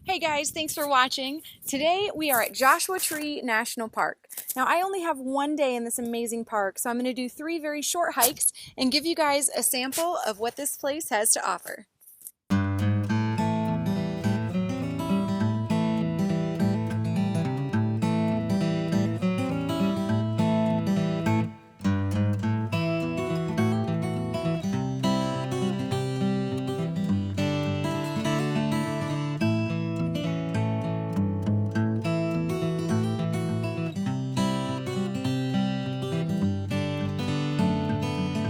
Hey guys, thanks for watching. Today we are at Joshua Tree National Park. Now I only have one day in this amazing park, so I'm going to do 3 very short hikes and give you guys a sample of what this place has to offer.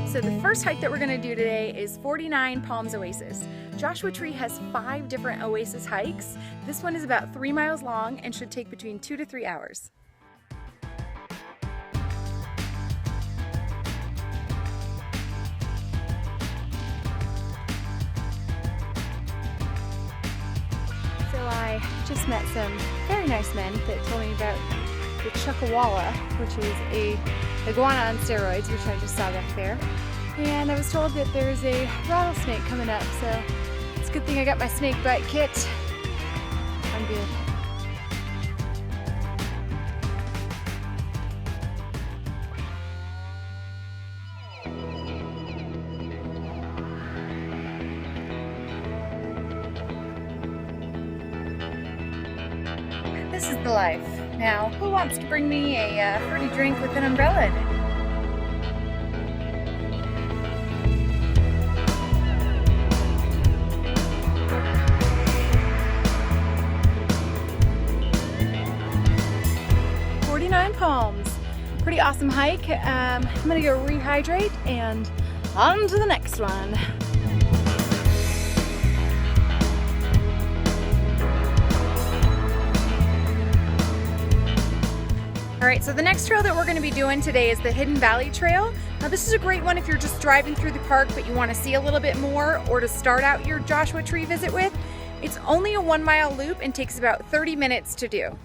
So the first hike that we're going to do today is 49 Palms Oasis. Joshua Tree has 5 different oasis hikes. This one is about 3 miles long and should take between 2 to 3 hours. So I just met some very nice men that told me about the chuckawalla, which is a iguana on steroids, which I just saw back there. And I was told that there's a rattlesnake coming up, so it's a good thing I got my snake bite kit. I'm good. This is the life. Now, who wants to bring me a fruity drink with an umbrella in it? Palms. Pretty awesome hike. I'm gonna go rehydrate and on to the next one. Alright, so the next trail that we're going to be doing today is the Hidden Valley Trail. Now this is a great one if you're just driving through the park but you want to see a little bit more or to start out your Joshua Tree visit with. It's only a 1-mile loop and takes about 30 minutes to do.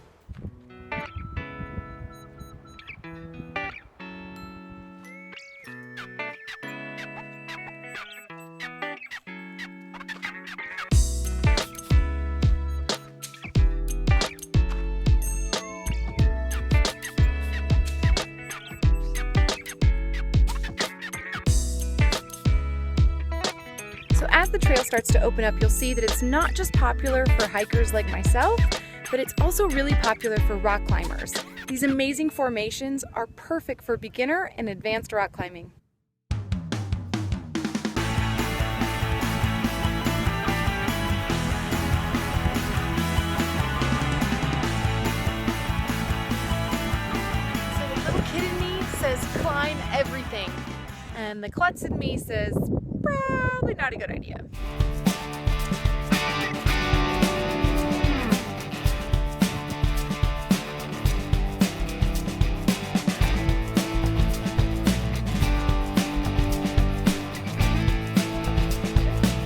So as the trail starts to open up, you'll see that it's not just popular for hikers like myself, but it's also really popular for rock climbers. These amazing formations are perfect for beginner and advanced rock climbing. So the little kid in me says climb everything, and the klutz in me says probably not a good idea.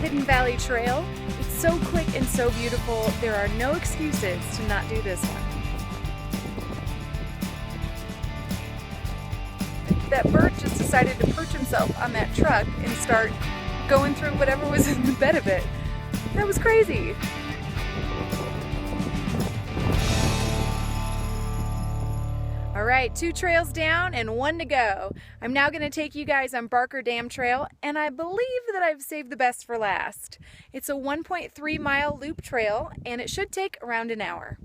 Hidden Valley Trail. It's so quick and so beautiful. There are no excuses to not do this one. That bird just decided to perch himself on that truck and start going through whatever was in the bed of it. That was crazy. All right, 2 trails down and 1 to go. I'm now going to take you guys on Barker Dam Trail, and I believe that I've saved the best for last. It's a 1.3 mile loop trail, and it should take around an hour.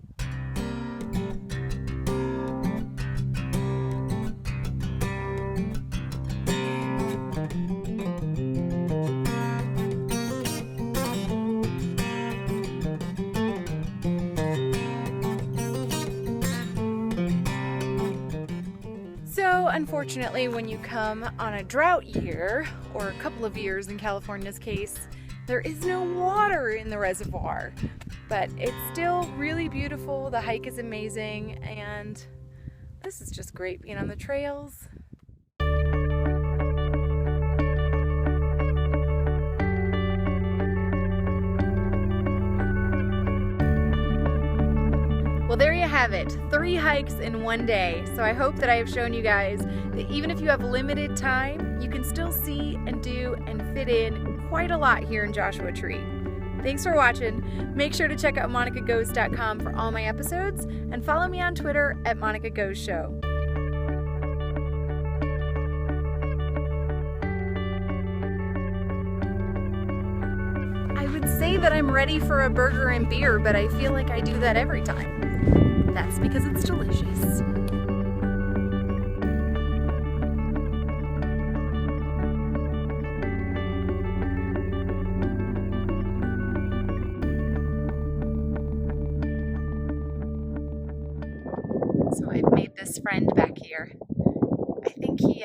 So unfortunately, when you come on a drought year, or a couple of years in California's case, there is no water in the reservoir. But it's still really beautiful, the hike is amazing, and this is just great being on the trails. Well, there you have it, 3 hikes in 1 day. So I hope that I have shown you guys that even if you have limited time, you can still see and do and fit in quite a lot here in Joshua Tree. Thanks for watching. Make sure to check out monicagoes.com for all my episodes and follow me on Twitter at Monica Goes Show. I would say that I'm ready for a burger and beer, but I feel like I do that every time. That's because it's delicious. So I've made this friend back here. I think he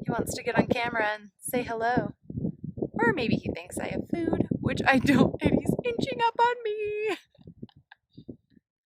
wants to get on camera and say hello. Or maybe he thinks I have food, which I don't, and he's inching up on me.